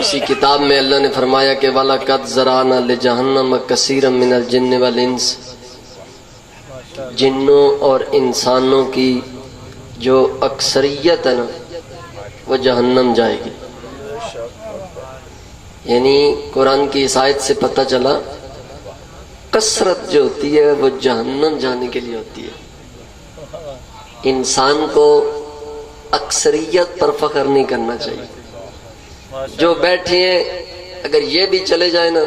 کسی کتاب میں اللہ نے فرمایا کہ وَلَقَدْ ذَرَأْنَا لِجَهَنَّمَ كَثِيرًا مِنَ الْجِنِّ وَالْإِنسِ، جنوں اور انسانوں کی جو اکثریت ہے نا وہ جہنم جائے گی۔ یعنی قرآن کی اس آیت سے پتہ چلا کثرت جو ہوتی ہے وہ جہنم جانے کے لیے ہوتی ہے۔ انسان کو اکثریت پر فخر نہیں کرنا چاہیے۔ جو بیٹھے ہیں اگر یہ بھی چلے جائیں نا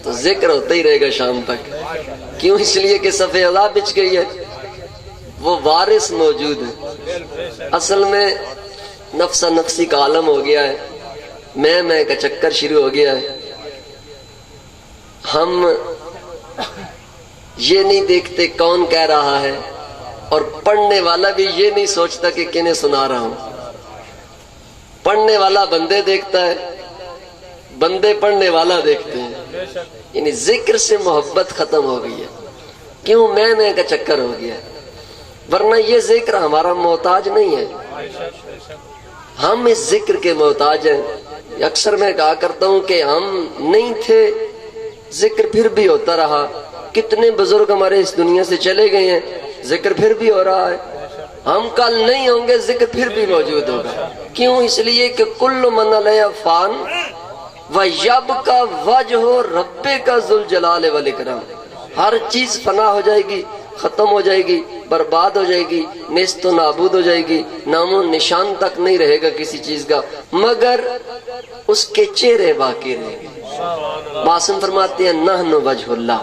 تو ذکر ہوتا ہی رہے گا شام تک، کیوں؟ اس لیے کہ صف اعلیٰ بچ گئی ہے، وہ وارث موجود ہے۔ اصل میں نفسا نفسی کا عالم ہو گیا ہے، میں کا چکر شروع ہو گیا ہے۔ ہم یہ نہیں دیکھتے کون کہہ رہا ہے، اور پڑھنے والا بھی یہ نہیں سوچتا کہ کنہیں سنا رہا ہوں۔ پڑھنے والا بندے دیکھتا ہے، بندے پڑھنے والا دیکھتے ہیں۔ یعنی ذکر سے محبت ختم ہو گئی ہے، کیوں؟ میں کا چکر ہو گیا ہے۔ ورنہ یہ ذکر ہمارا محتاج نہیں ہے، ہم اس ذکر کے محتاج ہیں۔ اکثر میں کہا کرتا ہوں کہ ہم نہیں تھے، ذکر پھر بھی ہوتا رہا۔ کتنے بزرگ ہمارے اس دنیا سے چلے گئے ہیں، ذکر پھر بھی ہو رہا ہے۔ ہم کل نہیں ہوں گے، ذکر پھر بھی موجود ہوگا۔ کیوں؟ اس لیے کہ کل من علیہ فان وَيَبْقَى وَجْهُ رَبِّكَ ذُو الْجَلَالِ وَالْإِكْرَامِ۔ ہر چیز فنا ہو جائے گی، ختم ہو جائے گی، برباد ہو جائے گی، نیست و نابود ہو جائے گی، نام و نشان تک نہیں رہے گا کسی چیز کا، مگر اس کے چہرے باقی رہیں گے۔ معصوم فرماتے ہیں نحن وجہ اللہ،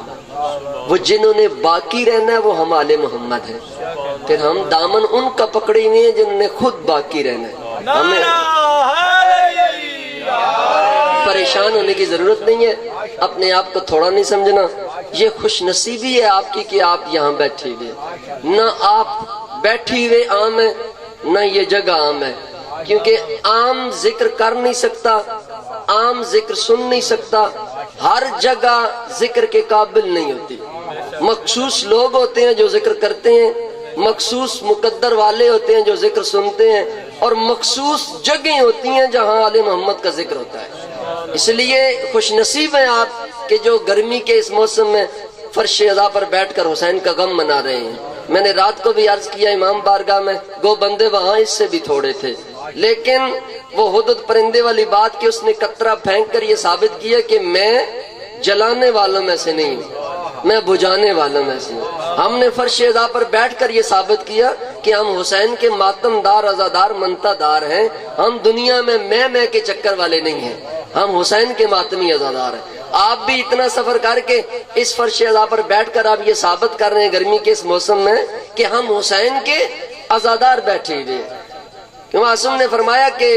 وہ جنہوں نے باقی رہنا ہے وہ ہم آل محمد ہیں۔ پھر ہم دامن ان کا پکڑے ہوئے ہیں جنہوں نے خود باقی رہنا ہے۔ ہمیں پریشان ہونے کی ضرورت نہیں ہے، اپنے آپ کو تھوڑا نہیں سمجھنا۔ یہ خوش نصیبی ہے آپ کی کہ آپ یہاں بیٹھے ہوئے، نہ آپ بیٹھی ہوئے عام ہے نہ یہ جگہ عام ہے، کیونکہ عام ذکر کر نہیں سکتا، عام ذکر سن نہیں سکتا، ہر جگہ ذکر کے قابل نہیں ہوتی۔ مخصوص لوگ ہوتے ہیں جو ذکر کرتے ہیں، مخصوص مقدر والے ہوتے ہیں جو ذکر سنتے ہیں، اور مخصوص جگہیں ہوتی ہیں جہاں آل محمد کا ذکر ہوتا ہے۔ اس لیے خوش نصیب ہیں آپ کہ جو گرمی کے اس موسم میں فرش اضاء پر بیٹھ کر حسین کا غم منا رہے ہیں۔ میں نے رات کو بھی عرض کیا امام بارگاہ میں، گو بندے وہاں اس سے بھی تھوڑے تھے، لیکن وہ ہدہد پرندے والی بات کہ اس نے قطرہ پھینک کر یہ ثابت کیا کہ میں جلانے والوں میں سے نہیں ہوں، میں بجھانے والوں میں سے ہوں۔ ہم نے فرش اضاء پر بیٹھ کر یہ ثابت کیا کہ ہم حسین کے ماتم دار، عزادار، منتا دار ہیں۔ ہم دنیا میں میں کے چکر والے نہیں ہیں، ہم حسین کے ماتمی عزادار ہیں۔ آپ بھی اتنا سفر کر کے اس فرش اضاء پر بیٹھ کر آپ یہ ثابت کر رہے ہیں گرمی کے اس موسم میں کہ ہم حسین کے عزادار بیٹھے ہوئے ہیں۔ کیوں؟ معصوم نے فرمایا کہ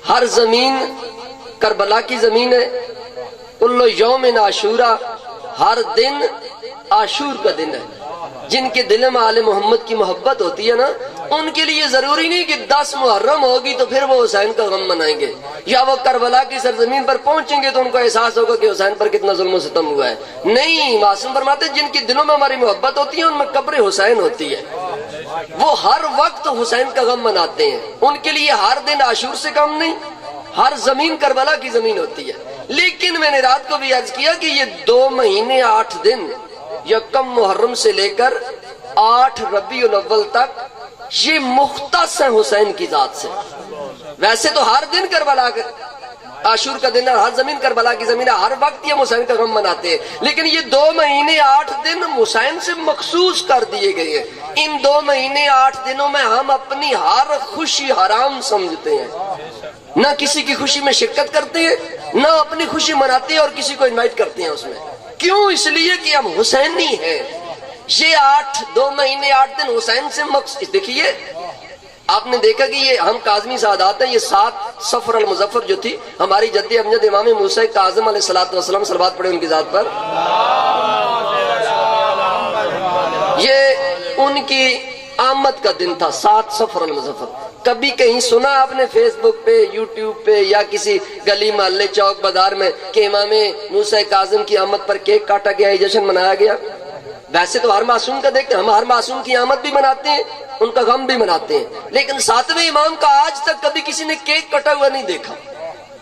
ہر زمین کربلا کی زمین ہے، کل یوم عاشورا، ہر دن عاشور کا دن ہے۔ جن کے دل میں آل محمد کی محبت ہوتی ہے نا، ان کے لیے ضروری نہیں کہ 10 محرم ہوگی تو پھر وہ حسین کا غم منائیں گے، یا وہ کربلا کی سرزمین پر پہنچیں گے تو ان کو احساس ہوگا کہ حسین پر کتنا ظلم و ستم ہوا ہے۔ نہیں، معصوم فرماتے ہیں جن کے دلوں میں ہماری محبت ہوتی ہے ان میں قبر حسین ہوتی ہے، وہ ہر وقت حسین کا غم مناتے ہیں۔ ان کے لیے ہر دن عاشور سے کم نہیں، ہر زمین کربلا کی زمین ہوتی ہے۔ لیکن میں نے رات کو بھی عرض کیا کہ یہ 2 مہینے 8 دن، یکم محرم سے لے کر 8 ربیع الاول تک، یہ مختص ہیں حسین کی ذات سے۔ ویسے تو ہر دن کربلا عاشور کا دن ہے، ہر زمین کربلا کی زمین ہے، ہر وقت یہ حسین کا غم مناتے ہیں، لیکن یہ 2 مہینے 8 دن حسین سے مخصوص کر دیے گئے ہیں۔ ان 2 مہینے 8 دنوں میں ہم اپنی ہر خوشی حرام سمجھتے ہیں، نہ کسی کی خوشی میں شرکت کرتے ہیں، نہ اپنی خوشی مناتے ہیں اور کسی کو انوائٹ کرتے ہیں اس میں۔ کیوں؟ اس لیے کہ ہم حسینی ہیں۔ یہ 2 مہینے 8 دن حسین سے مخصوص۔ دیکھیے آپ نے دیکھا کہ یہ ہم کاظمی سعادات ہیں، یہ 7 صفر المظفر جو تھی ہماری جد امجد امام موسیٰ کاظم علیہ السلام، صلوات پڑھے ان کی ذات پر، یہ ان کی آمد کا دن تھا 7 صفر المظفر۔ کبھی کہیں سنا آپ نے فیس بک پہ، یوٹیوب پہ، یا کسی گلی محلے چوک بازار میں کہ امام موسیٰ کاظم کی آمد پر کیک کاٹا گیا، جشن منایا گیا؟ ویسے تو ہر معصوم کا دیکھتے ہیں، ہم ہر معصوم کی آمد بھی مناتے ہیں، ان کا غم بھی مناتے ہیں، لیکن 7ویں امام کا آج تک کبھی کسی نے کیک کٹا ہوا نہیں دیکھا۔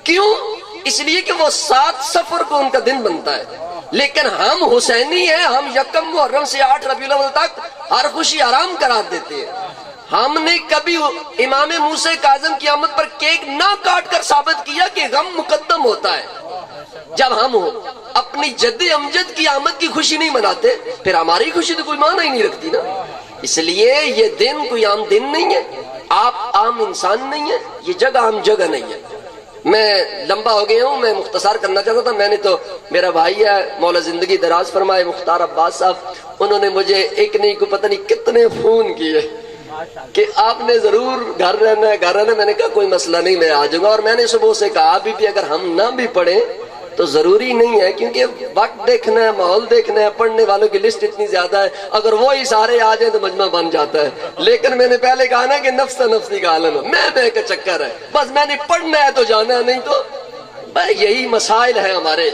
کیوں؟ اس لیے کہ وہ 7 صفر کو ان کا دن بنتا ہے، لیکن ہم حسینی ہیں، ہم یکم محرم سے 8 ربیع الاول تک ہر خوشی حرام قرار دیتے ہیں۔ ہم نے کبھی امام موسیٰ کاظم کی آمد پر کیک نہ کاٹ کر ثابت کیا کہ غم مقدم ہوتا ہے۔ جب ہم اپنی جد امجد کی آمد کی خوشی نہیں مناتے، پھر ہماری خوشی تو کوئی معنی ہی نہیں رکھتی نا۔ اس لیے یہ دن کوئی عام دن نہیں ہے، آپ عام انسان نہیں ہے، یہ جگہ عام جگہ نہیں ہے۔ میں لمبا ہو گیا ہوں، میں مختصر کرنا چاہتا تھا۔ میں نے تو، میرا بھائی ہے مولا زندگی دراز فرمائے مختار عباس صاحب، انہوں نے مجھے ایک نہیں کو پتہ نہیں کتنے فون کیے کہ آپ نے ضرور گھر رہنا ہے گھر رہنا ہے۔ میں نے کہا کوئی مسئلہ نہیں، میں آ جاؤں گا۔ اور میں نے صبح سے کہا بھی اگر ہم نہ بھی پڑھیں تو ضروری نہیں ہے، کیونکہ وقت دیکھنا ہے، ماحول دیکھنا ہے، پڑھنے والوں کی لسٹ اتنی زیادہ ہے، اگر وہی سارے آ جائیں تو مجمع بن جاتا ہے۔ لیکن میں نے پہلے کہا نا کہ نفس نفسی کا عالم ہے، میں کا چکر ہے، بس میں نے پڑھنا ہے تو جانا ہے، نہیں تو یہی مسائل ہیں ہمارے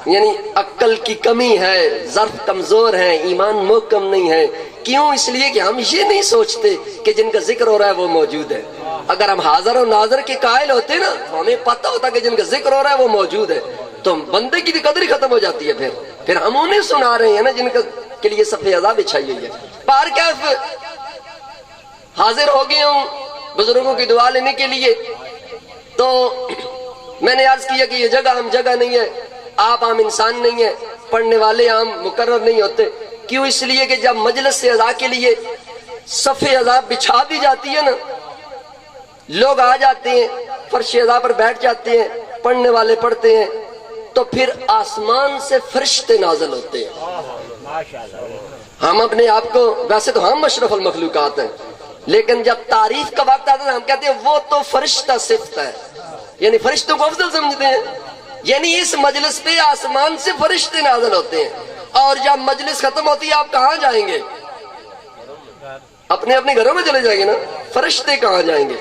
یعنی عقل کی کمی ہے، ظرف کمزور ہے، ایمان محکم نہیں ہے۔ کیوں؟ اس لیے کہ ہم یہ نہیں سوچتے کہ جن کا ذکر ہو رہا ہے وہ موجود ہے۔ اگر ہم حاضر و ناظر کے قائل ہوتے نا، ہمیں پتہ ہوتا کہ جن کا ذکر ہو رہا ہے وہ موجود ہے، تو بندے کی بھی قدر ہی ختم ہو جاتی ہے۔ پھر ہم انہیں سنا رہے ہیں نا جن کے لیے صف عذاب بچھائی ہوئی ہے۔ پار کیف حاضر ہو گیا ہوں بزرگوں کی دعا لینے کے لیے، تو میں نے عرض کیا کہ یہ جگہ عام جگہ نہیں ہے، آپ عام انسان نہیں ہیں، پڑھنے والے عام مقرر نہیں ہوتے۔ کیوں؟ اس لیے کہ جب مجلس سے عزا کے لیے صف عزا بچھا دی جاتی ہے نا، لوگ آ جاتے ہیں، فرش عزا پر بیٹھ جاتے ہیں، پڑھنے والے پڑھتے ہیں، تو پھر آسمان سے فرشتے نازل ہوتے ہیں۔ ہم اپنے آپ کو، ویسے تو ہم اشرف المخلوقات ہیں، لیکن جب تعریف کا وقت آتا ہے ہم کہتے ہیں وہ تو فرشتہ صفت ہے، یعنی فرشتوں کو افضل سمجھتے ہیں۔ یعنی اس مجلس پہ آسمان سے فرشتے نازل ہوتے ہیں، اور جب مجلس ختم ہوتی ہے آپ کہاں جائیں گے؟ اپنے اپنے گھروں میں چلے جائیں گے نا، فرشتے کہاں جائیں گے؟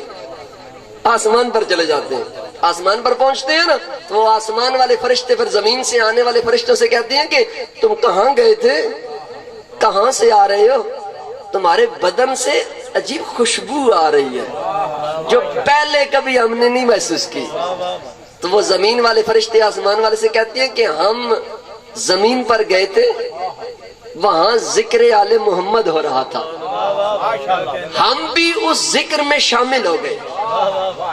آسمان پر چلے جاتے ہیں۔ آسمان پر پہنچتے ہیں نا تو وہ آسمان والے فرشتے پھر زمین سے آنے والے فرشتوں سے کہتے ہیں کہ تم کہاں گئے تھے، کہاں سے آ رہے ہو؟ تمہارے بدن سے عجیب خوشبو آ رہی ہے جو پہلے کبھی ہم نے نہیں محسوس کی۔ تو وہ زمین والے فرشتے آسمان والے سے کہتے ہیں کہ ہم زمین پر گئے تھے، وہاں ذکر آل محمد ہو رہا تھا، ہم بھی اس ذکر میں شامل ہو گئے،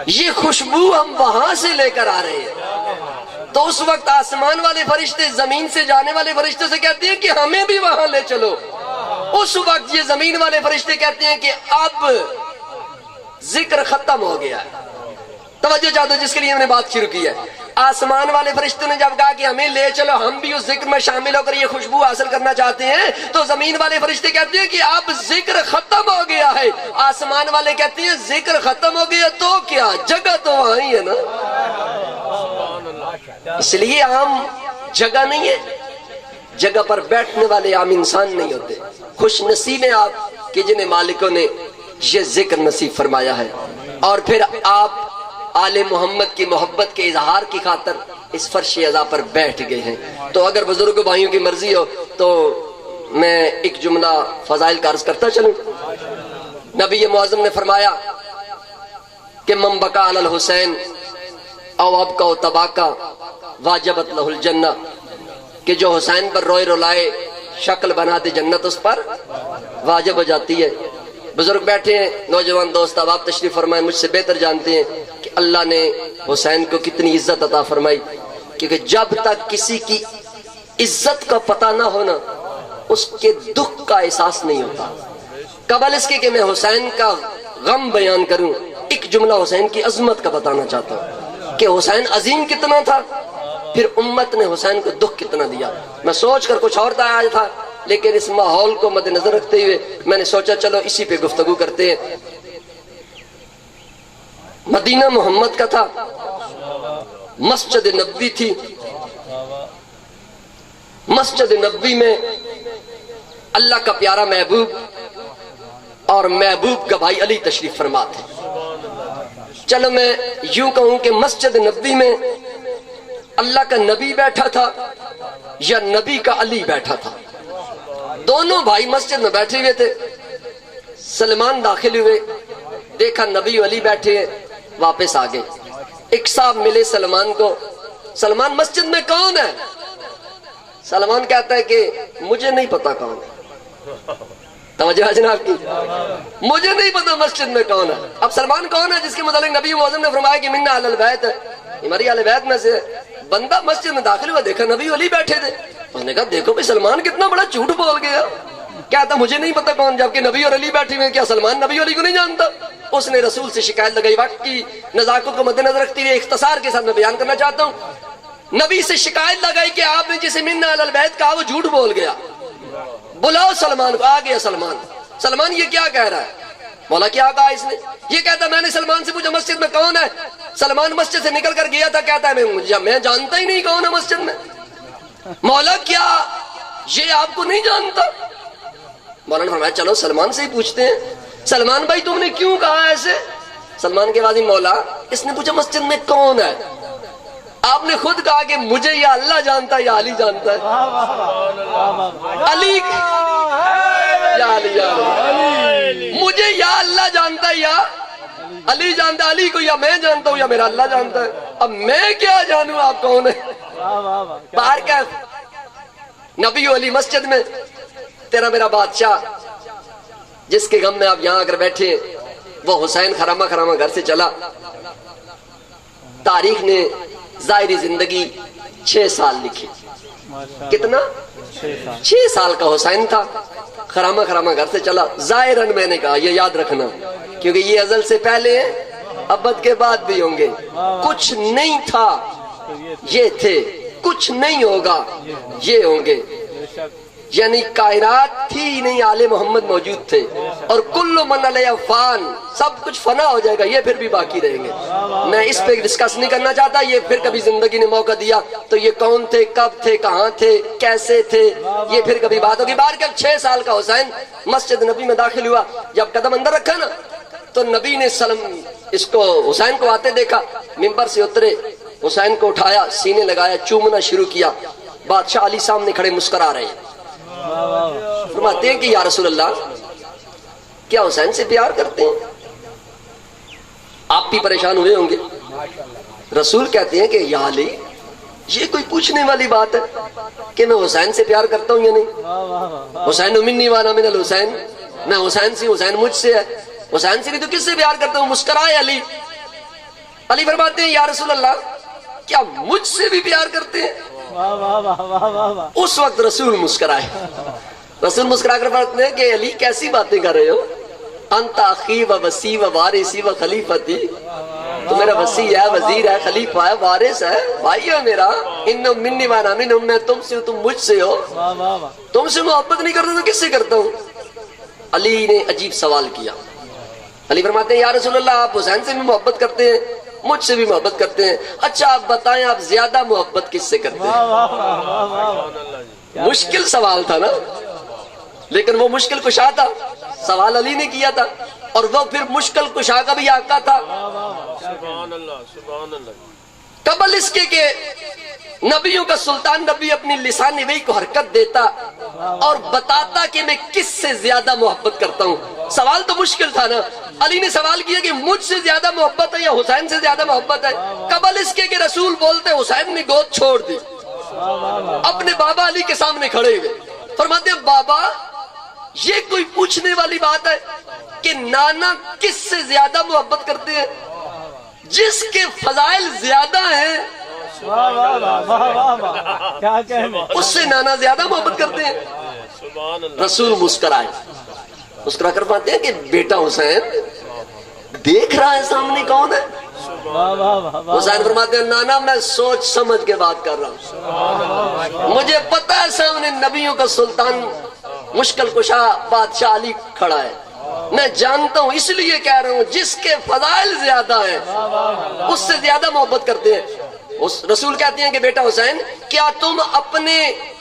یہ خوشبو ہم وہاں سے لے کر آ رہے ہیں۔ تو اس وقت آسمان والے فرشتے زمین سے جانے والے فرشتے سے کہتے ہیں کہ ہمیں بھی وہاں لے چلو۔ اس وقت یہ زمین والے فرشتے کہتے ہیں کہ اب ذکر ختم ہو گیا ہے۔ توجہ چاہتے ہو جس کے لیے ہم نے بات شروع کی ہے؟ آسمان والے فرشتوں نے جب کہا کہ ہمیں لے چلو، ہم بھی اس ذکر میں شامل ہو کر یہ خوشبو حاصل کرنا چاہتے ہیں، تو زمین والے فرشتے کہتے ہیں کہ اب ذکر ختم ہو گیا ہے۔ آسمان والے کہتے ہیں ذکر ختم ہو گیا تو کیا، جگہ تو وہاں ہی ہے نا۔ اس لیے عام جگہ نہیں ہے، جگہ پر بیٹھنے والے عام انسان نہیں ہوتے۔ خوش نصیب ہیں آپ کہ جنہیں مالکوں نے یہ ذکر نصیب فرمایا ہے، اور پھر آپ آل محمد کی محبت کے اظہار کی خاطر اس فرش عزا پر بیٹھ گئے ہیں۔ تو اگر بزرگ بھائیوں کی مرضی ہو تو میں ایک جملہ فضائل کا عرض کرتا چلوں۔ نبی معظم نے فرمایا کہ من بکا علی الحسین او ابکا و تباکا واجبت لہ الجنہ، کہ جو حسین پر روئے رلائے شکل بنا دے جنت اس پر واجب ہو جاتی ہے۔ بزرگ بیٹھے ہیں، نوجوان دوست اب آپ تشریف فرمائیں، مجھ سے بہتر جانتے ہیں کہ اللہ نے حسین کو کتنی عزت عطا فرمائی، کیونکہ جب تک کسی کی عزت کا پتہ نہ ہونا اس کے دکھ کا احساس نہیں ہوتا۔ قبل اس کے کہ میں حسین کا غم بیان کروں، ایک جملہ حسین کی عظمت کا بتانا چاہتا ہوں کہ حسین عظیم کتنا تھا، پھر امت نے حسین کو دکھ کتنا دیا۔ میں سوچ کر کچھ اور آیا تھا، لیکن اس ماحول کو مد نظر رکھتے ہوئے میں نے سوچا چلو اسی پہ گفتگو کرتے ہیں۔ مدینہ محمد کا تھا، مسجد نبوی تھی، مسجد نبوی میں اللہ کا پیارا محبوب اور محبوب کا بھائی علی تشریف فرما تھے۔ چلو میں یوں کہوں کہ مسجد نبوی میں اللہ کا نبی بیٹھا تھا یا نبی کا علی بیٹھا تھا، دونوں بھائی مسجد میں بیٹھے ہوئے تھے۔ سلمان داخل ہوئے، دیکھا نبی علی بیٹھے ہیں، واپس آ گئے۔ ایک صاحب ملے سلمان کو، سلمان مسجد میں کون ہے؟ سلمان کہتا ہے کہ مجھے نہیں پتا کون ہے۔ توجہ ہے جناب کی، مجھے نہیں پتا مسجد میں کون ہے۔ اب سلمان کون ہے جس کے متعلق نبی معظم نے فرمایا کہ منا اہل البیت ہے، ہماری اہل بیت میں سے بندہ مسجد میں داخل ہوا، دیکھا نبی علی بیٹھے تھے، اس نے کہا دیکھو بھئی سلمان کتنا بڑا جھوٹ بول گیا، کہتا مجھے نہیں پتا کون، جبکہ نبی اور علی بیٹھے ہوئے، کیا سلمان نبی علی کو نہیں جانتا؟ اس نے رسول سے شکایت لگائی۔ وقت کی نزاکت کو مد نظر رکھتے ہوئے اختصار کے ساتھ میں بیان کرنا چاہتا ہوں، نبی سے شکایت لگائی کہ آپ نے جسے منا اہل البیت کہا وہ جھوٹ بول گیا، بلاؤ سلمان کو۔ آ گیا سلمان، سلمان یہ کیا کہہ رہا ہے؟ مولا کیا کہا اس نے؟ یہ کہتا میں نے سلمان سے پوچھا مسجد میں کون ہے؟ سلمان مسجد سے نکل کر گیا تھا، کہتا ہے میں جانتا ہی نہیں کون ہے مسجد میں۔ مولا کیا یہ آپ کو نہیں جانتا؟ مولا نے فرمایا چلو سلمان سے ہی پوچھتے ہیں، سلمان بھائی تم نے کیوں کہا ایسے؟ سلمان کے بعد مولا اس نے پوچھا مسجد میں کون ہے، آپ نے خود کہا کہ مجھے یا اللہ جانتا ہے یا علی جانتا ہے، علی یا علی یا علی، مجھے یا اللہ جانتا ہے یا علی جانتا ہے، علی کو یا میں جانتا ہوں یا میرا اللہ جانتا ہے، اب میں کیا جانوں آپ کون ہے؟ باہر کا نبی علی مسجد میں، تیرا میرا بادشاہ جس کے غم میں آپ یہاں اگر بیٹھے، وہ حسین خرامہ خرامہ گھر سے چلا۔ تاریخ نے ظاہری زندگی 6 سال لکھی، کتنا؟ 6 سال کا حسین تھا، خرامہ خرامہ گھر سے چلا۔ ظاہراً میں نے کہا یہ یاد رکھنا، کیونکہ یہ ازل سے پہلے ہیں، ابد کے بعد بھی ہوں گے۔ کچھ نہیں تھا یہ تھے، کچھ نہیں ہوگا یہ ہوں گے، یعنی کائنات تھی نہیں، آل محمد موجود تھے، اور کل من علیہ فان، سب کچھ فنا ہو جائے گا، یہ پھر بھی باقی رہیں گے۔ میں اس پہ ڈسکس نہیں کرنا چاہتا، یہ پھر کبھی زندگی نے موقع دیا تو یہ کون تھے، کب تھے، کہاں تھے، کیسے تھے، یہ پھر کبھی بات ہوگی۔ بار کب 6 سال کا حسین مسجد نبی میں داخل ہوا، جب قدم اندر رکھا نا تو نبی نے اس کو حسین کو آتے دیکھا، ممبر سے اترے، حسین کو اٹھایا، سینے لگایا، چومنا شروع کیا۔ بادشاہ علی سامنے کھڑے مسکرا رہے ہیں، فرماتے ہیں کہ یا رسول اللہ کیا حسین سے پیار کرتے ہیں؟ آپ بھی پریشان ہوئے ہوں گے۔ رسول کہتے ہیں کہ یا علی یہ کوئی پوچھنے والی بات ہے کہ میں حسین سے پیار کرتا ہوں یا نہیں؟ حسین منی وانا من الحسین، میں حسین سے، حسین مجھ سے ہے، حسین سے نہیں تو کس سے پیار کرتا ہوں؟ مسکرائے علی۔ علی فرماتے ہیں یا رسول اللہ کیا مجھ سے بھی پیار کرتے ہیں؟ اس وقت رسول مسکرائے، رسول مسکرا کر فرماتے ہیں کہ علی کیسی باتیں کر رہے ہو، انت اخی و وسی و وارثی و خلیفتی، تو میرا وسی ہے، وزیر ہے، خلیفہ ہے، وارث ہے، بھائی ہے میرا، انہم منی وانا منہم، میں تم سے ہوں تم مجھ سے ہو، تم سے محبت نہیں کرتا تو کس سے کرتا ہوں؟ علی نے عجیب سوال کیا۔ علی فرماتے ہیں یا رسول اللہ آپ حسین سے بھی محبت کرتے ہیں، مجھ سے بھی محبت کرتے ہیں، اچھا آپ بتائیں آپ زیادہ محبت کس سے کرتے ہیں؟ مشکل سوال تھا نا، لیکن وہ مشکل کشا تھا، سوال علی نے کیا تھا، اور وہ پھر مشکل کشا کا بھی آقا تھا۔ قبل اس کے کہ نبیوں کا سلطان نبی اپنی لسان وحی کو حرکت دیتا اور بتاتا کہ میں کس سے زیادہ محبت کرتا ہوں۔ سوال تو مشکل تھا نا، علی نے سوال کیا کہ مجھ سے زیادہ محبت ہے یا حسین سے زیادہ محبت ہے؟ قبل اس کے کہ رسول بولتے حسین نے گود چھوڑ دی، اپنے بابا علی کے سامنے کھڑے ہوئے، فرماتے ہیں بابا یہ کوئی پوچھنے والی بات ہے کہ نانا کس سے زیادہ محبت کرتے ہیں؟ جس کے فضائل زیادہ ہیں اس سے نانا زیادہ محبت کرتے ہیں۔ رسول مسکرائے، مسکرا کر فرماتے ہیں کہ بیٹا حسین دیکھ رہا ہے سامنے کون ہے؟ حسین فرماتے ہیں نانا میں سوچ سمجھ کے بات کر رہا ہوں، مجھے پتا ہے سامنے نبیوں کا سلطان مشکل کشا بادشاہ علی کھڑا ہے، میں جانتا ہوں، اس لیے کہہ رہا ہوں جس کے فضائل زیادہ ہیں اس سے زیادہ محبت کرتے ہیں۔ رسول کہتے ہیں کہ بیٹا حسین کیا تم اپنے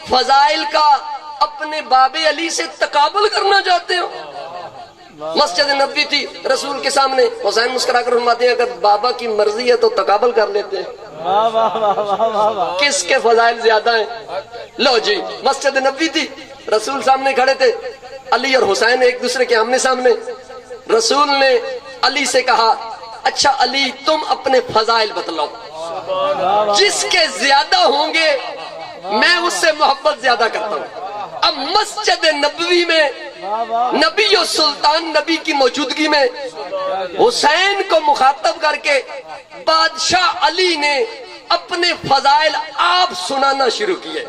فضائل کا اپنے باب علی سے تقابل کرنا چاہتے ہو؟ مسجد نبوی تھی رسول کے سامنے، حسین مسکرا کر فرماتے ہیں اگر بابا کی مرضی ہے تو تقابل کر لیتے ہیں، کس کے فضائل زیادہ ہیں؟ لو جی مسجد نبوی تھی، رسول سامنے کھڑے تھے، علی اور حسین ایک دوسرے کے آمنے سامنے۔ رسول نے علی سے کہا اچھا علی تم اپنے فضائل بتلاؤ، جس کے زیادہ ہوں گے میں اس سے محبت زیادہ کرتا ہوں۔ اب مسجد نبوی میں نبی و سلطان نبی کی موجودگی میں حسین کو مخاطب کر کے بادشاہ علی نے اپنے فضائل آپ سنانا شروع کیے،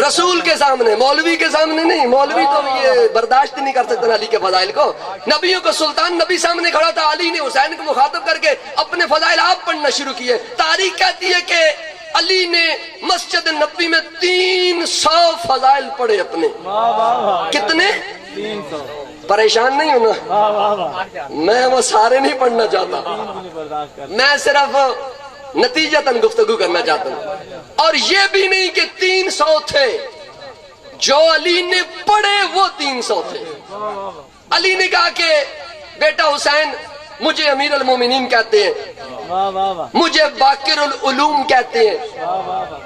رسول کے سامنے، مولوی کے سامنے نہیں، مولوی تو یہ برداشت نہیں کر سکتے علی کے فضائل کو۔ نبیوں کو سلطان نبی سامنے کھڑا تھا، علی نے حسین کو مخاطب کر کے اپنے فضائل آپ پڑھنا شروع کیے۔ تاریخ کہتی ہے کہ علی نے مسجد نبوی میں 300 فضائل پڑھے اپنے۔ کتنے؟ 300۔ پریشان نہیں ہونا، میں وہ سارے نہیں پڑھنا چاہتا، میں صرف نتیجتاً گفتگو کرنا چاہتا ہوں۔ اور یہ بھی نہیں کہ 300 تھے، جو علی نے پڑھے وہ 300 تھے۔ علی نے کہا کہ بیٹا حسین مجھے امیر المومنین کہتے ہیں، مجھے باقر العلوم کہتے ہیں،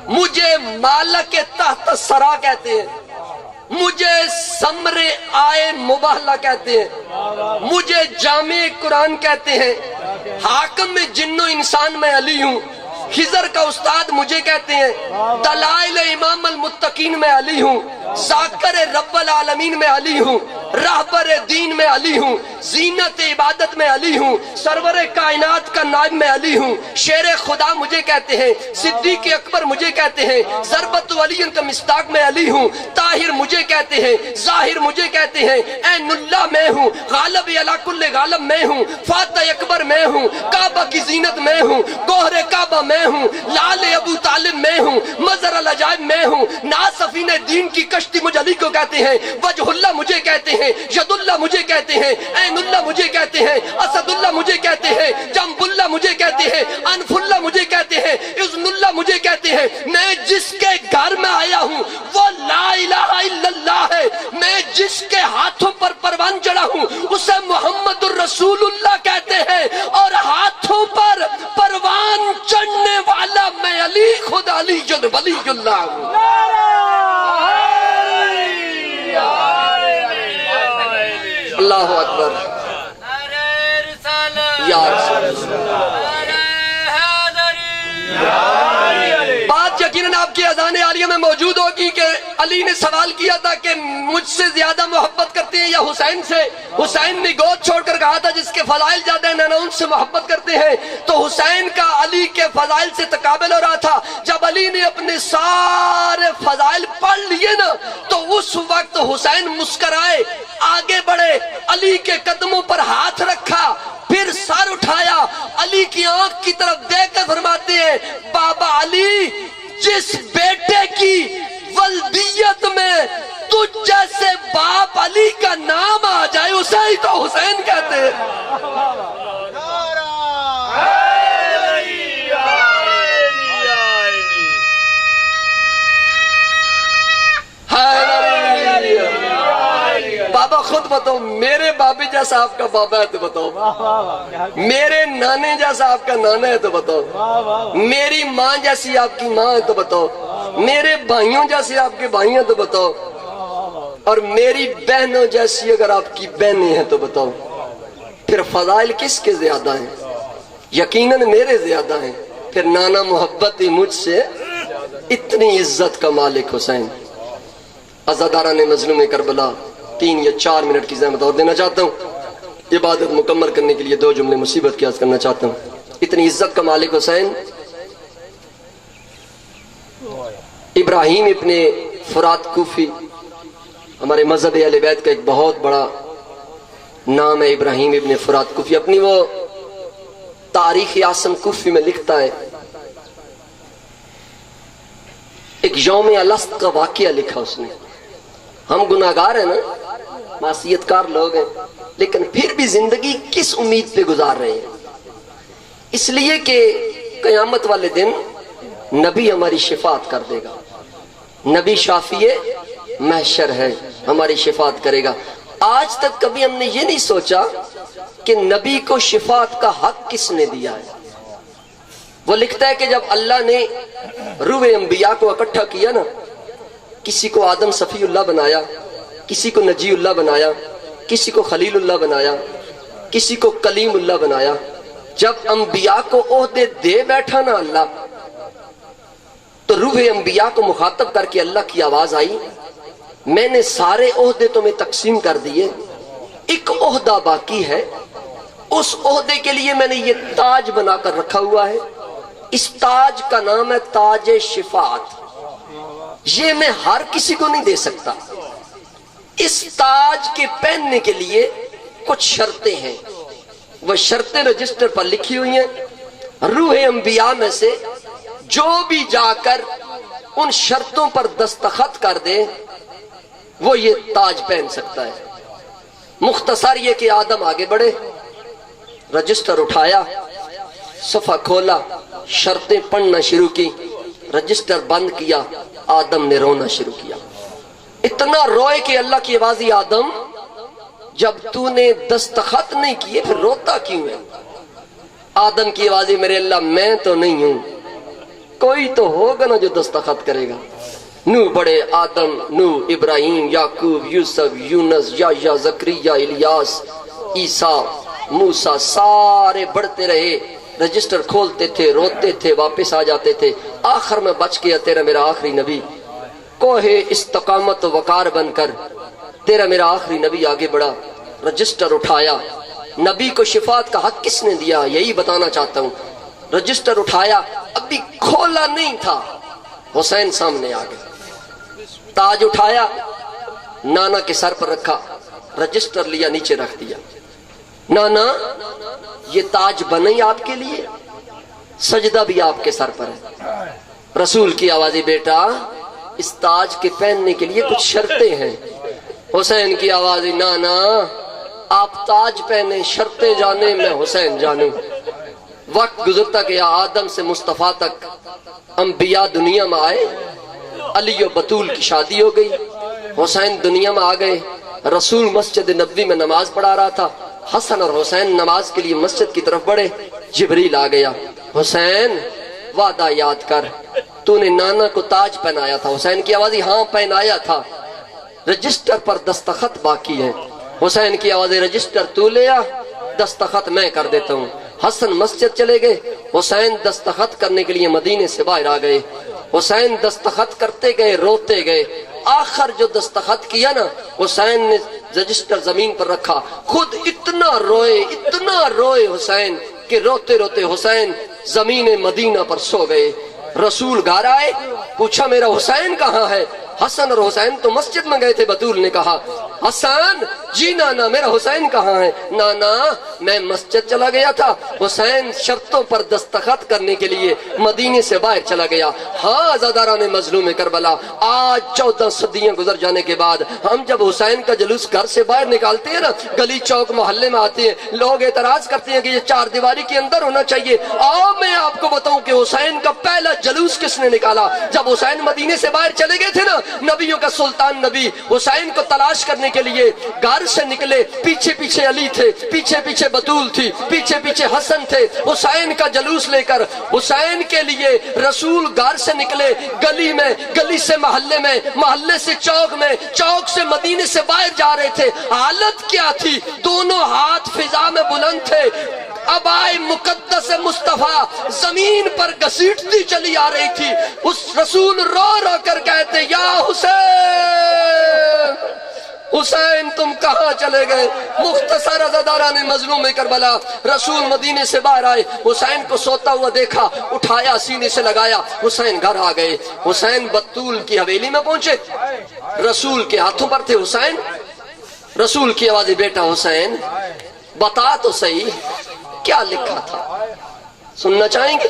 مجھے مالک تحت سرا کہتے ہیں، مجھے سمر آئے مباہلہ کہتے ہیں، مجھے جامع قرآن کہتے ہیں، حاکم میں جن و انسان میں علی ہوں، خضر کا استاد مجھے کہتے ہیں، دلائل امام المتقین میں علی ہوں، ذاکر رب العالمین میں علی ہوں، راہبر دین میں علی ہوں، زینت عبادت میں علی ہوں، سرور کائنات کا نائب میں علی ہوں، شیر خدا مجھے کہتے ہیں، صدیق اکبر مجھے کہتے ہیں، ضربت ولی کا مصداق میں علی ہوں، طاہر مجھے کہتے ہیں، ظاہر مجھے کہتے ہیں، عین اللہ میں ہوں، غالب علی کل غالب میں ہوں، فاتح اکبر میں ہوں، کعبہ کی زینت میں ہوں، گوہر کعبہ میں ہوں، لال ابو طالب میں ہوں، مظہر العجائب میں ہوں، ناصفین دین کی کشتی مجھے علی کو کہتے ہیں، وجہ اللہ مجھے کہتے ہیں، ید اللہ مجھے کہتے ہیں، عین اللہ مجھے کہتے ہیں، اسد اللہ مجھے کہتے ہیں، جنب اللہ مجھے کہتے ہیں، انف اللہ مجھے کہتے ہیں، اذن اللہ مجھے کہتے ہیں۔ میں جس کے گھر میں آیا ہوں وہ لا الہ الا اللہ ہے، میں جس کے ہاتھوں پر پروان چڑھا ہوں اسے محمد الرسول اللہ کہتے ہیں، اور ہاتھوں پر پروان چڑھنے والا میں علی خود علی ولی اللہ ہوں۔ اللہ اکبر، یا رسول اللہ۔ بات یقیناً آپ کی اذان عالیہ میں موجود ہوگی کہ علی نے سوال کیا تھا کہ مجھ سے زیادہ محبت کرتے ہیں یا حسین سے؟ حسین نے گود چھوڑ کر کہا تھا جس کے فضائل زیادہ ہیں نانا ان سے محبت کرتے ہیں، تو حسین کا علی کے فضائل سے تقابل ہو رہا تھا۔ جب علی نے اپنے سارے فضائل پڑھ لیے نا تو اس وقت حسین مسکرائے، آگے بڑھے، علی کے قدموں پر ہاتھ رکھا، پھر سر اٹھایا، علی کی آنکھ کی طرف دیکھ کر فرماتے ہیں بابا علی جس بیٹے کی ولدیت میں تجھ جیسے باپ علی کا نام آ جائے اسے ہی تو حسین کہتے ہیں۔ بابا خود بتاؤ میرے بابی جیسا آپ کا بابا ہے تو بتاؤ، میرے نانے جیسا آپ کا نانا ہے تو بتاؤ، میری ماں جیسی آپ کی ماں ہے تو بتاؤ، میرے بھائیوں جیسے آپ کے بھائی ہیں تو بتاؤ، اور میری بہنوں جیسی اگر آپ کی بہنیں ہیں تو بتاؤ، پھر فضائل کس کے زیادہ ہیں؟ یقیناً میرے زیادہ ہیں۔ پھر نانا محبت ہی مجھ سے اتنی عزت کا مالک حسین۔ عزاداران مظلوم کربلا 3 یا 4 منٹ کی زحمت اور دینا چاہتا ہوں، عبادت مکمل کرنے کے لیے 2 جملے مصیبت کی عرض کرنا چاہتا ہوں۔ اتنی عزت کا مالک حسین ابراہیم ابن فرات کوفی، ہمارے مذہب اہل بیت کا ایک بہت بڑا نام ہے ابراہیم ابن فرات کوفی، اپنی وہ تاریخ اعظم کوفی میں لکھتا ہے، ایک یوم الست کا واقعہ لکھا اس نے۔ ہم گناہگار ہیں نا، معصیت کار لوگ ہیں، لیکن پھر بھی زندگی کس امید پہ گزار رہے ہیں؟ اس لیے کہ قیامت والے دن نبی ہماری شفاعت کر دے گا، نبی شافی محشر ہے، ہماری شفاعت کرے گا۔ آج تک کبھی ہم نے یہ نہیں سوچا کہ نبی کو شفاعت کا حق کس نے دیا ہے۔ وہ لکھتا ہے کہ جب اللہ نے روح انبیاء کو اکٹھا کیا نا، کسی کو آدم صفی اللہ بنایا، کسی کو نجی اللہ بنایا، کسی کو خلیل اللہ بنایا، کسی کو کلیم اللہ بنایا. جب انبیاء کو عہدے دے بیٹھا نا اللہ تو روح انبیاء کو مخاطب کر کے اللہ کی آواز آئی میں نے سارے عہدے تمہیں تقسیم کر دیے, ایک عہدہ باقی ہے, اس عہدے کے لیے میں نے یہ تاج بنا کر رکھا ہوا ہے. اس تاج کا نام ہے تاج شفاعت. یہ میں ہر کسی کو نہیں دے سکتا. اس تاج کے پہننے کے لیے کچھ شرطیں ہیں, وہ شرطیں رجسٹر پر لکھی ہوئی ہیں. روح انبیاء میں سے جو بھی جا کر ان شرطوں پر دستخط کر دے وہ یہ تاج پہن سکتا ہے. مختصر یہ کہ آدم آگے بڑھے, رجسٹر اٹھایا, صفحہ کھولا, شرطیں پڑھنا شروع کی, رجسٹر بند کیا, آدم نے رونا شروع کیا. اتنا روئے کہ اللہ کی آواز آئی آدم جب تو نے دستخط نہیں کیے پھر روتا کیوں ہے؟ آدم کی آواز آئی میرے اللہ میں تو نہیں ہوں, کوئی تو ہوگا نا جو دستخط کرے گا. نو بڑے آدم, نو ابراہیم, یعقوب, یوسف, یونس, یا زکریا, الیاس, عیسیٰ, موسیٰ, سارے بڑھتے رہے. رجسٹر کھولتے تھے, روتے تھے, واپس آ جاتے تھے. آخر میں بچ گیا تیرا میرا آخری نبی, کوہ استقامت و وقار بن کر تیرا میرا آخری نبی آگے بڑھا. رجسٹر اٹھایا, نبی کو شفاعت کا حق کس نے دیا یہی بتانا چاہتا ہوں. رجسٹر اٹھایا, ابھی کھولا نہیں تھا, حسین سامنے آ گئے. تاج اٹھایا, نانا کے سر پر رکھا, رجسٹر لیا نیچے رکھ دیا. نانا یہ تاج بنے آپ کے لیے, سجدہ بھی آپ کے سر پر ہے. رسول کی آوازی بیٹا اس تاج کے پہننے کے لیے کچھ شرطیں ہیں. حسین کی آوازی نانا آپ تاج پہنے, شرطیں جانے میں حسین جانوں. وقت گزرتا گیا, آدم سے مصطفیٰ تک انبیاء دنیا میں آئے. علی و بطول کی شادی ہو گئی, حسین دنیا میں آ گئے. رسول مسجد نبوی میں نماز پڑھا رہا تھا, حسن اور حسین نماز کے لیے مسجد کی طرف بڑھے. جبریل آ گیا, حسین وعدہ یاد کر, تو نے نانا کو تاج پہنایا تھا. حسین کی آوازی ہاں پہنایا تھا, رجسٹر پر دستخط باقی ہے. حسین کی آوازی رجسٹر تو لے آ, دستخط میں کر دیتا ہوں. حسن مسجد چلے گئے, حسین دستخط کرنے کے لیے مدینے سے باہر آ گئے. حسین دستخط کرتے گئے, روتے گئے. آخر جو دستخط کیا نا حسین نے رجسٹر زمین پر رکھا, خود اتنا روئے حسین کہ روتے روتے حسین زمین مدینہ پر سو گئے. رسول گھر آئے, پوچھا میرا حسین کہاں ہے؟ حسن اور حسین تو مسجد میں گئے تھے. بطول نے کہا حسن جی نانا میرا حسین کہاں ہے؟ نانا میں مسجد چلا گیا تھا, حسین شرطوں پر دستخط کرنے کے لیے مدینے سے باہر چلا گیا. ہاں عزاداران مظلوم کربلا, آج 14 صدیاں گزر جانے کے بعد ہم جب حسین کا جلوس گھر سے باہر نکالتے ہیں نا, گلی چوک محلے میں آتے ہیں, لوگ اعتراض کرتے ہیں کہ یہ 4 دیواری کے اندر ہونا چاہیے. آؤ میں آپ کو بتاؤں کہ حسین کا پہلا جلوس کس نے نکالا. جب حسین مدینے سے باہر چلے گئے تھے نا, نبیوں کا سلطان نبی حسین کو تلاش کرنے کے لیے گھر سے نکلے. پیچھے پیچھے علی تھے, پیچھے پیچھے بطول تھی, پیچھے پیچھے حسن تھے. حسین کا جلوس لے کر حسین کے لیے رسول گھر سے نکلے, گلی میں, گلی سے محلے میں, محلے سے چوک میں, چوک سے مدینے سے باہر جا رہے تھے. حالت کیا تھی؟ دونوں ہاتھ فضا میں بلند تھے. ابائے مقدس مصطفیٰ زمین پر گھسیٹتی چلی آ رہی تھی. اس رسول رو رو کر کہتے یا حسین, حسین تم کہاں چلے گئے؟ مختصر عزاداران مظلوم کربلا, رسول مدینے سے باہر آئے, حسین کو سوتا ہوا دیکھا, اٹھایا سینے سے لگایا. حسین گھر آ گئے. حسین بطول کی حویلی میں پہنچے, رسول کے ہاتھوں پر تھے حسین. رسول کی آواز بیٹا حسین بتا تو صحیح کیا لکھا تھا, سننا چاہیں گے؟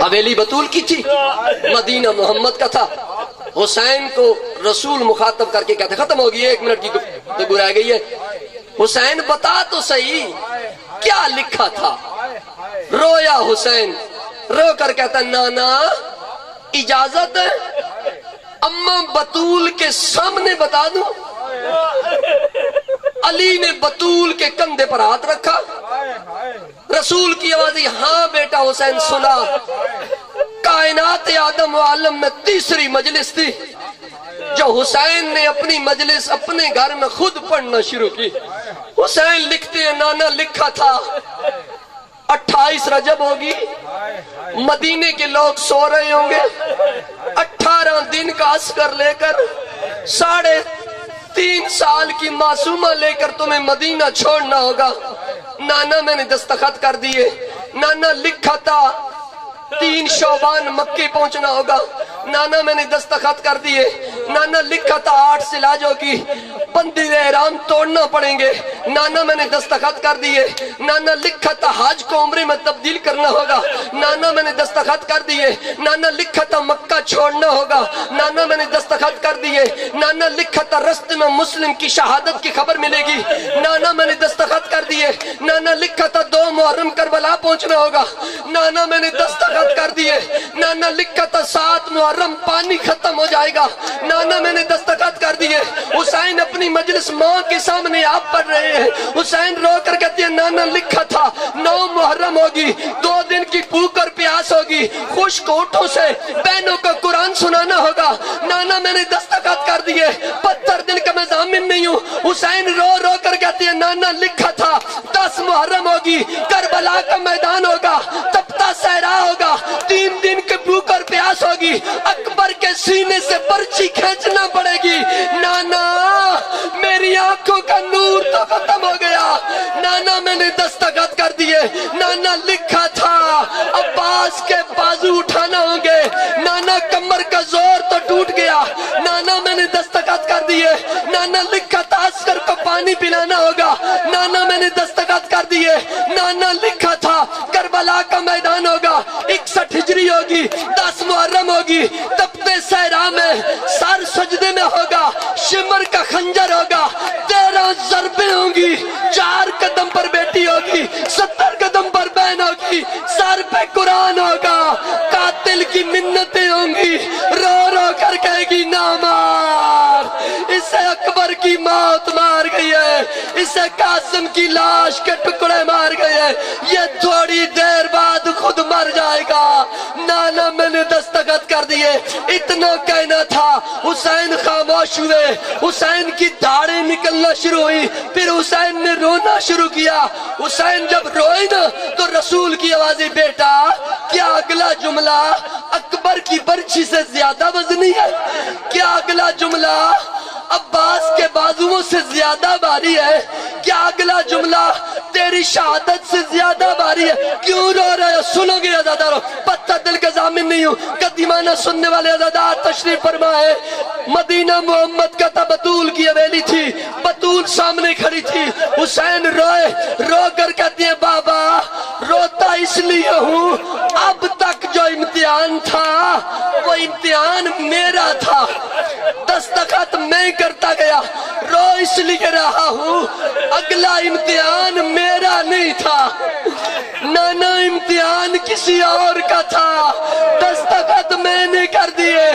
حویلی بطول کی تھی, مدینہ محمد کا تھا. حسین کو رسول مخاطب کر کے کہتے ختم ہوگی, 1 منٹ کی گفتگو رہ گئی ہے. حسین بتا تو صحیح کیا لکھا تھا. رویا حسین, رو کر کہتا نانا اجازت ہے اماں بطول کے سامنے بتا دوں؟ علی نے بطول کے کندھے پر ہاتھ رکھا. رسول کی آواز ہاں بیٹا حسین سنا. کائنات آدم و عالم میں 3ری مجلس تھی جو حسین نے اپنی مجلس اپنے گھر میں خود پڑھنا شروع کی. حسین لکھتے ہیں نانا لکھا تھا 28 رجب ہوگی، مدینے کے لوگ سو رہے ہوں گے، 18 دن کا عسکر لے کر 3.5 سال کی معصومہ لے کر تمہیں مدینہ چھوڑنا ہوگا۔ نانا میں نے دستخط کر دیے، نانا لکھا تھا 3 شعبان مکے پہنچنا ہوگا، نانا میں نے دستخط کر دیے، نانا لکھا تھا 8 سلاجوں کی بندی احرام توڑنا پڑیں گے، نانا میں نے دستخط کر دیے، نانا لکھا تھا حج کو عمرے میں تبدیل کرنا ہوگا، نانا میں نے دستخط کر دیے، نانا لکھا تھا مکہ چھوڑنا ہوگا، نانا میں نے دستخط کر دیے، نانا لکھا تھا رستے میں مسلم کی شہادت کی خبر ملے گی، نانا میں نے دستخط کر دیے، نانا لکھا تھا 2 محرم کربلا پہنچنا ہوگا، نانا میں نے دستخط کر دیے، نانا لکھا تھا 7 محرم پانی ختم ہو جائے گا، نانا میں نے دستخط کر دیے۔ حسین اپنی مجلس ماں کے سامنے آپ پڑھ رہے ہیں، حسین رو کر کہتے ہیں نانا لکھا تھا 9 محرم ہوگی، 2 دن کی بھوک اور پیاس ہوگی، خشک ہونٹوں سے بہنوں کو قرآن سنانا ہوگا، نانا میں نے دستخط کر دیے، پتھر دل کا میں ضامن نہیں ہوں۔ حسین رو رو کر کہتے ہیں نانا لکھا تھا 10 محرم ہوگی، کربلا کا میدان ہوگا، تپتا صحرا ہوگا، 3 دن کی بھوک اور پیاس ہوگی، اکبر کے سینے سے برچی کھینچنا پڑے گی۔ نانا میری آنکھوں کا نور تو ختم ہو گیا، نانا میں نے دستخط کر دیے، نانا لکھا تھا عباس کے بازو اٹھانا ہوں گے، نانا کمر کا زور تو ٹوٹ گیا، نانا میں نے دستخط کر دیے، نانا لکھا تھا عسکر کو پانی پلانا ہوگا، نانا میں نے دستخط کر دیے، نانا لکھا تھا کربلا کا میدان ہوگا، 61 ہجری ہوگی، 10 محرم ہوگی، تپتے صحرا میں سر سجدے میں ہوگا، شمر کا خنجر ہوگا، 13 ضربیں ہوں گی، 4 قدم پر بیٹی ہوگی، 70 قدم پر بہن ہوگی، سر پہ قرآن ہوگا، قاتل کی منتیں ہوں گی، رو رو کر کہے گی نا مار، اسے اکبر کی موت مار گئی ہے، اسے قاسم کی لاش کے ٹکڑے مار گئے ہیں، یہ تھوڑی دیر بعد خود مر جائے گا۔ نانا میں نے دستخط کر دیے، اتنا کہنا تھا، حسین خاموش ہوئے، حسین کی دھاڑیں نکلنا شروع ہوئی، پھر حسین نے رونا شروع کیا۔ حسین جب روئے نا تو رسول کی آوازیں بیٹا کیا اگلا جملہ اکبر کی برچھی سے زیادہ وزنی ہے؟ کیا اگلا جملہ عباس کے بازوؤں سے زیادہ بھاری ہے؟ کیا اگلا جملہ تیری شہادت سے زیادہ بھاری ہے؟ کیوں رو رہے ہو؟ سنو گے عزادارو، پتہ دل کا ضامن نہیں ہوں، قدیمانہ سننے والے عزادار تشریف فرما ہے۔ مدینہ محمد کا تھا، بطول کی حویلی تھی، بطول سامنے کھڑی تھی، حسین روئے، رو کر کہتے ہیں بابا روتا اس لیے ہوں، اب تک جو امتحان تھا وہ امتحان میرا تھا، دستخط میں کرتا گیا، رو اس لیے رہا ہوں، اگلا امتحان میرا نہیں تھا، نانا امتحان کسی اور کا تھا، دستخط میں نے کر دیے،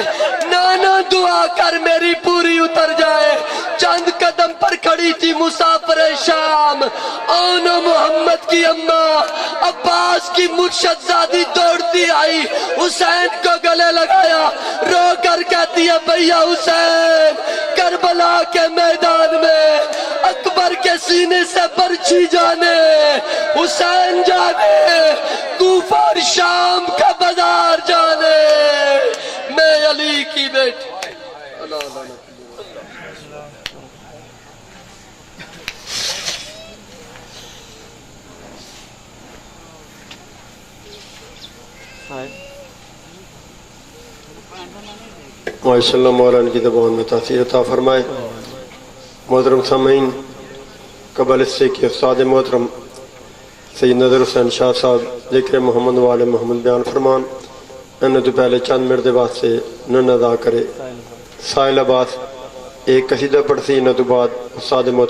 نانا دعا کر میری پوری اتر جائے۔ چند قدم پر کھڑی تھی مسافر شام، آنا محمد کی اماں عباس کی مرشد زادی دوڑتی آئی، حسین کو گلے لگایا، رو کر کہتی ہے بھیا حسین کربلا کے میدان میں اکبر کے سینے سے برچھی جانے، حسین جانے، کوفہ اور شام کا بازار جانے، میں علی کی بیٹی ماشاء اللہ مولانا کی زبان میں تاثیر عطا فرمائے۔ محترم سامعین، قبل اس سے کہ استاد محترم سید نظر حسین شاہ صاحب ذکر محمد والے محمد بیان فرمان، انہیں تو پہلے چند مرد بعد سے نن ادا کرے۔ سائل عباس ایک قصیدہ پڑھ سی، انہیں تو بعد استاد محترم